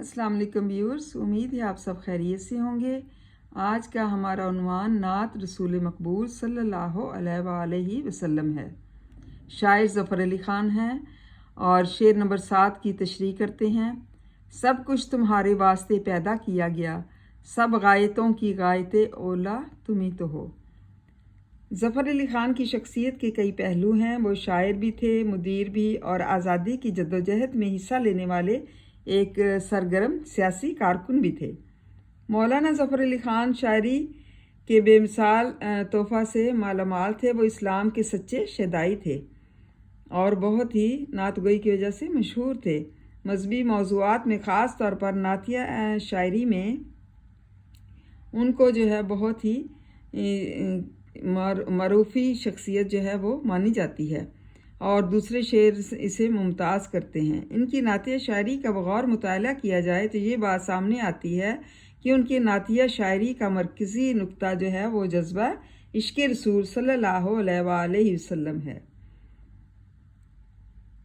अस्सलाम वालेकुम व्यूअर्स, उम्मीद है आप सब खैरियत से होंगे। आज का हमारा उन्वान नात रसूल मकबूल सल्लल्लाहु अलैहि वसल्लम है। शायर ज़फ़र अली ख़ान हैं और शेर नंबर 7 की तशरीह करते हैं। सब कुछ तुम्हारे वास्ते पैदा किया गया, सब गायतों की गायते ओला तुम ही तो हो। ज़फ़र अली ख़ान की शख्सियत के कई पहलू हैं। वो शायर भी थे, मुदीर भी और आज़ादी की जद्दोजहद में हिस्सा लेने वाले एक सरगर्म सियासी कारकुन भी थे। मौलाना ज़फ़र अली ख़ान शायरी के बेमिसाल तोहफ़ा से मालामाल थे। वो इस्लाम के सच्चे शदाई थे और बहुत ही नातगोई की वजह से मशहूर थे। मजहबी मौज़ूआत में ख़ास तौर पर नातिया शायरी में उनको जो है बहुत ही मरूफ़ी शख्सियत जो है वो मानी जाती है और दूसरे शेर इसे मुमताज़ करते हैं। इनकी नातिया शायरी का बग़ौर मुताला किया जाए तो ये बात सामने आती है कि उनकी नातिया शायरी का मरकज़ी नुक्ता जो है वो जज्बा इश्क़ रसूल सल्लल्लाहु अलैहि वसल्लम है।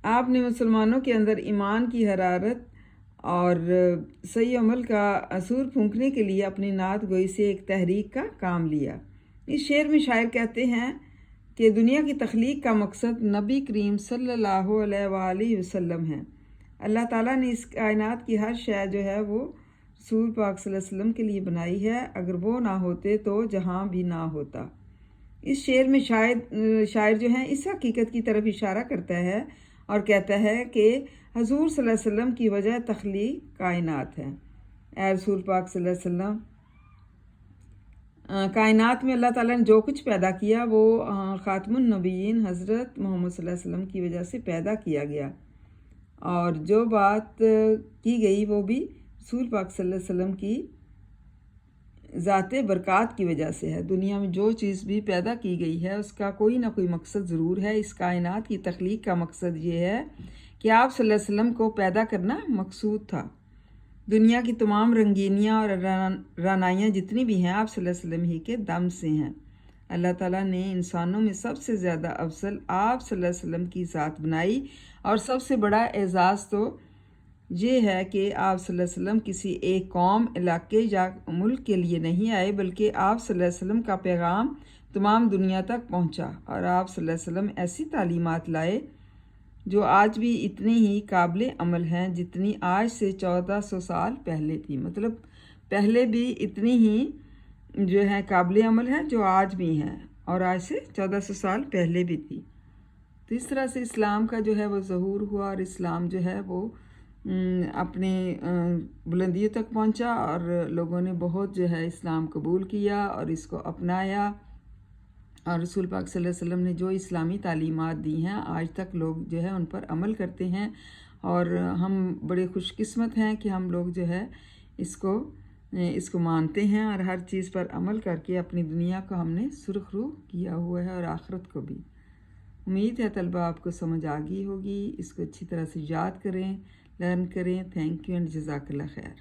आपने मुसलमानों के अंदर ईमान की हरारत और सही अमल का असूर फूंकने के लिए अपनी नात गोई से एक तहरीक का काम लिया। इस शेर में शायर कहते हैं कि दुनिया की तख्लीक का मकसद नबी करीम सल्लल्लाहु अलैहि वसल्लम है। अल्लाह ताला ने इस कायनात की हर शय जो है वो रसूल पाक सल्लल्लाहु अलैहि वसल्लम के लिए बनाई है। अगर वो ना होते तो जहाँ भी ना होता। इस शेर में शायर जो है इस हकीकत की तरफ इशारा करता है और कहता है कि हजूर सल्लल्लाहु अलैहि वसल्लम की वजह तख्लीक कायनात है। ए रसूल पाक सल्लल्लाहु अलैहि वसल्लम, कायनात में अल्लाह ताला ने जो कुछ पैदा किया वो ख़ातमुन नबीयीन हज़रत मोहम्मद सल्लल्लाहु अलैहि वसल्लम की वजह से पैदा किया गया और जो बात की गई वो भी रसूल पाक सल्लल्लाहु अलैहि वसल्लम की ज़ाते बरक़ात की वजह से है। दुनिया में जो चीज़ भी पैदा की गई है उसका कोई ना कोई मकसद ज़रूर है। इस कायनात की तख्लीक का मकसद ये है कि आप सल्लल्लाहु अलैहि वसल्लम को पैदा करना मकसूद था। दुनिया की तमाम रंगीनियाँ और रानाइयाँ जितनी भी हैं आप सल्लल्लाहु अलैहि वसल्लम ही के दम से हैं। अल्लाह ताला ने इंसानों में सबसे ज़्यादा अफजल आप सल्लल्लाहु अलैहि वसल्लम की ज़ात बनाई और सबसे बड़ा एज़ाज़ तो ये है कि आप सल्लल्लाहु अलैहि वसल्लम किसी एक कौम, इलाके या मुल्क के लिए नहीं आए बल्कि आप सल्लल्लाहु अलैहि वसल्लम का पैगाम तमाम दुनिया तक पहुँचा और आप सल्लल्लाहु अलैहि वसल्लम ऐसी तालीमात लाए जो आज भी इतनी ही काबिल अमल हैं जितनी आज से 1400 साल पहले थी। मतलब पहले भी इतनी ही जो है काबिल अमल है जो आज भी हैं और आज से 1400 साल पहले भी थी। तो इस तरह से इस्लाम का जो है वो ज़हूर हुआ और इस्लाम जो है वो अपने बुलंदियों तक पहुंचा और लोगों ने बहुत जो है इस्लाम कबूल किया और इसको अपनाया और रसूल पाक सल्लल्लाहु अलैहि वसल्लम ने जो इस्लामी तालीमात दी हैं आज तक लोग जो है उन पर अमल करते हैं और हम बड़े खुशकिस्मत हैं कि हम लोग जो है इसको मानते हैं और हर चीज़ पर अमल करके अपनी दुनिया को हमने सुरखरू किया हुआ है और आखिरत को भी। उम्मीद है तलबा आपको समझ आ गई होगी। इसको अच्छी तरह से याद करें, लर्न करें। थैंक यू एंड जज़ाकल्लाह खैर।